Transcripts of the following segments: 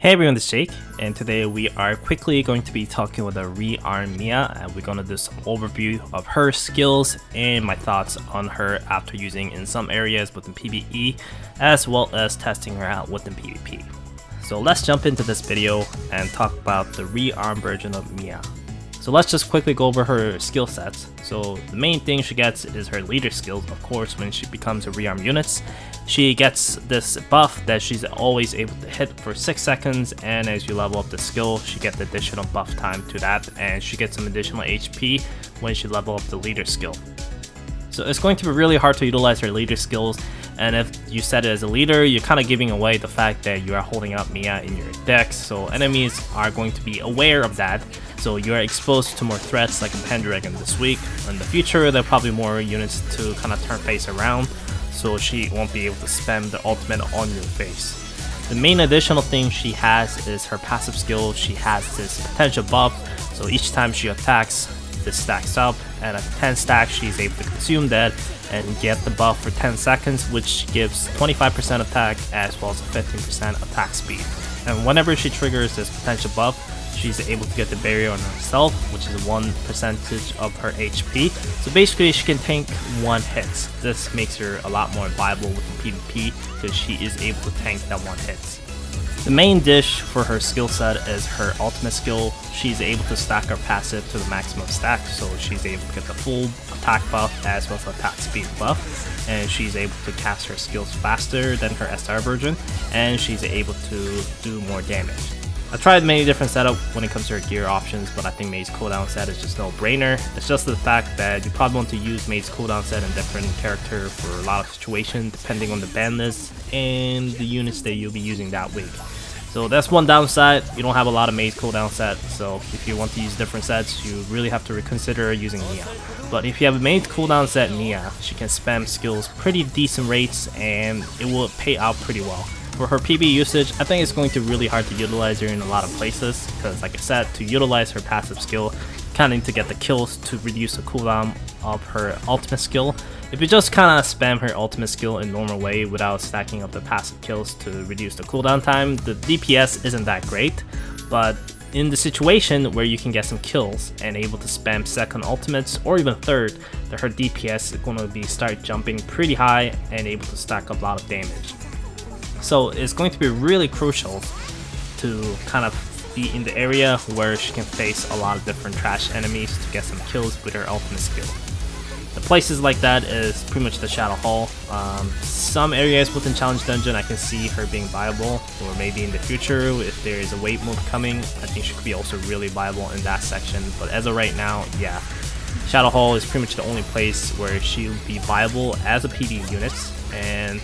Hey everyone, this is Jake, and today we are quickly going to be talking with a Rearm Miya, and we're going to do some overview of her skills and my thoughts on her after using in some areas within PvE, as well as testing her out within PvP. So let's jump into this video and talk about the Rearm version of Miya. So let's just quickly go over her skill sets. So the main thing she gets is her leader skills, of course, when she becomes a rearm unit. She gets this buff that she's always able to hit for 6 seconds, and as you level up the skill, she gets the additional buff time to that, and she gets some additional HP when she level up the leader skill. So it's going to be really hard to utilize her leader skills, and if you set it as a leader, you're kind of giving away the fact that you are holding up Miya in your decks, so enemies are going to be aware of that. So you are exposed to more threats like a Pendragon this week. In the future, there are probably more units to kind of turn face around, so she won't be able to spam the ultimate on your face. The main additional thing she has is her passive skill. She has this potential buff, so each time she attacks, this stacks up, and at 10 stacks, she's able to consume that and get the buff for 10 seconds, which gives 25% attack as well as a 15% attack speed. And whenever she triggers this potential buff, she's able to get the barrier on herself, which is 1% of her HP. So basically she can tank 1 hit. This makes her a lot more viable with the PvP because she is able to tank that 1 hit. The main dish for her skill set is her ultimate skill. She's able to stack her passive to the maximum stack, so she's able to get the full attack buff as well as attack speed buff, and she's able to cast her skills faster than her SR version, and she's able to do more damage. I tried many different setups when it comes to her gear options, but I think Mei's cooldown set is just no brainer. It's just the fact that you probably want to use Mei's cooldown set in different character for a lot of situations depending on the ban list and the units that you'll be using that week. So that's one downside. You don't have a lot of Mei's cooldown set, so if you want to use different sets, you really have to reconsider using Miya. But if you have a Mei's cooldown set Miya, she can spam skills pretty decent rates and it will pay out pretty well. For her PB usage, I think it's going to be really hard to utilize her in a lot of places, because like I said, to utilize her passive skill, you kind of need to get the kills to reduce the cooldown of her ultimate skill. If you just kind of spam her ultimate skill in normal way without stacking up the passive kills to reduce the cooldown time, the DPS isn't that great, but in the situation where you can get some kills and able to spam second ultimates or even third, that her DPS is going to start jumping pretty high and able to stack up a lot of damage. So it's going to be really crucial to kind of be in the area where she can face a lot of different trash enemies to get some kills with her ultimate skill. The places like that is pretty much the Shadow Hall. Some areas within Challenge Dungeon I can see her being viable, or maybe in the future if there is a wave move coming, I think she could be also really viable in that section. But as of right now, yeah, Shadow Hall is pretty much the only place where she'll be viable as a PvE unit, and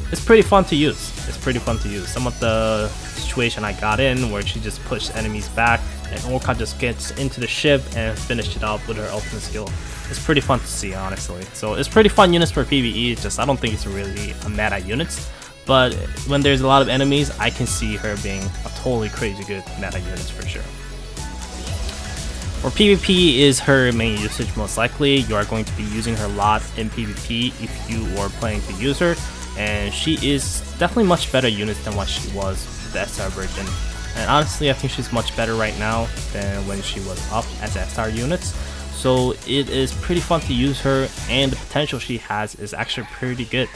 it's pretty fun to use. It's pretty fun to use. Some of the situation I got in where she just pushed enemies back and Orca just gets into the ship and finished it off with her ultimate skill. It's pretty fun to see, honestly. So it's pretty fun units for PvE, it's just I don't think it's really a meta unit. But when there's a lot of enemies, I can see her being a totally crazy good meta unit for sure. For PvP is her main usage most likely. You are going to be using her a lot in PvP if you are planning to use her. And she is definitely much better unit than what she was with the SR version. And honestly, I think she's much better right now than when she was up as SR units. So it is pretty fun to use her, and the potential she has is actually pretty good.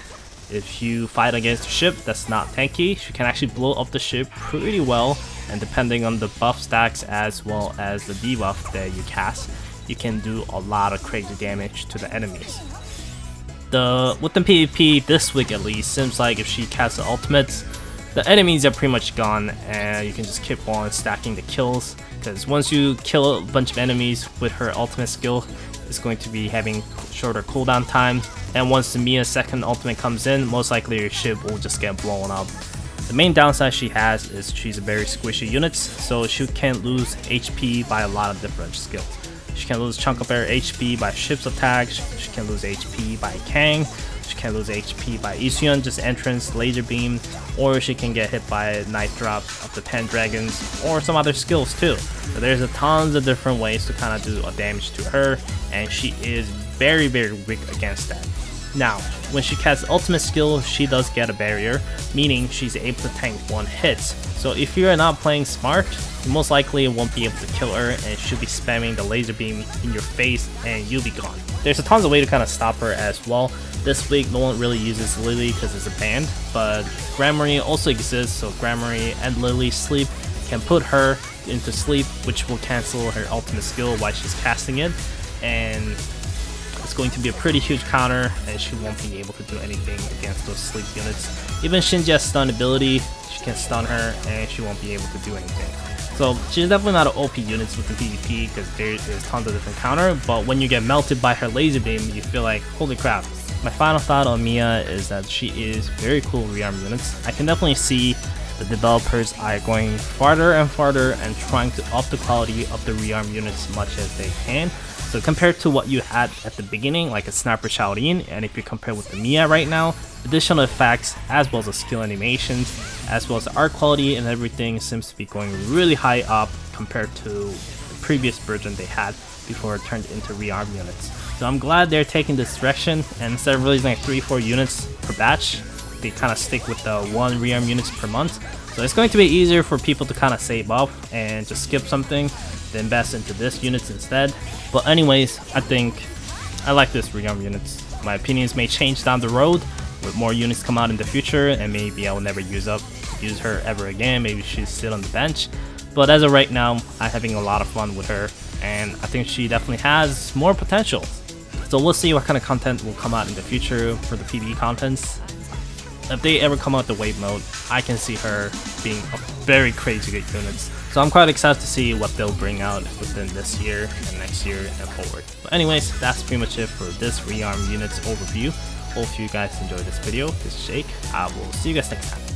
If you fight against a ship that's not tanky, she can actually blow up the ship pretty well, and depending on the buff stacks as well as the debuff that you cast, you can do a lot of crazy damage to the enemies. Within PvP this week at least, seems like if she casts the ultimates, the enemies are pretty much gone and you can just keep on stacking the kills, because once you kill a bunch of enemies with her ultimate skill, it's going to be having shorter cooldown time, and once the Miya's second ultimate comes in, most likely your ship will just get blown up. The main downside she has is she's a very squishy unit, so she can lose HP by a lot of different skills. She can lose chunk of her HP by ship's attack, she can lose HP by Kang, she can lose HP by Isun, just entrance, laser beam, or she can get hit by knife drop of the Pendragons, or some other skills too. So there's a tons of different ways to kind of do a damage to her, and she is very weak against that. Now, when she casts ultimate skill, she does get a barrier, meaning she's able to tank 1 hit. So if you're not playing smart, you most likely won't be able to kill her and she'll be spamming the laser beam in your face and you'll be gone. There's a tons of way to kind of stop her as well. This week no one really uses Lily because it's a banned, but Grammary also exists, so Grammary and Lily's sleep can put her into sleep, which will cancel her ultimate skill while she's casting it, and it's going to be a pretty huge counter and she won't be able to do anything against those sleep units. Even Shinja's stun ability, she can stun her and she won't be able to do anything. So she's definitely not an OP units within PvP because there's tons of different counter, but when you get melted by her laser beam, you feel like, holy crap. My final thought on Miya is that she is very cool rearm units. I can definitely see the developers are going farther and farther and trying to up the quality of the rearm units as much as they can. So compared to what you had at the beginning, like a Sniper Shaolin, and if you compare with the Miya right now, additional effects as well as the skill animations, as well as the art quality and everything seems to be going really high up compared to the previous version they had before it turned into rearm units. So I'm glad they're taking this direction, and instead of releasing like 3-4 units per batch, they kind of stick with the 1 rearm units per month. So it's going to be easier for people to kind of save up and just skip something, then invest into this units instead. But anyways, I think I like this rearm units. My opinions may change down the road with more units come out in the future, and maybe I will never use her ever again. Maybe she'll sit on the bench. But as of right now, I'm having a lot of fun with her, and I think she definitely has more potential. So we'll see what kind of content will come out in the future for the PvE contents. If they ever come out the wave mode, I can see her being a very crazy good units. So I'm quite excited to see what they'll bring out within this year and next year and forward. But anyways, that's pretty much it for this rearm units overview. Hope you guys enjoyed this video. This is Jake. I will see you guys next time.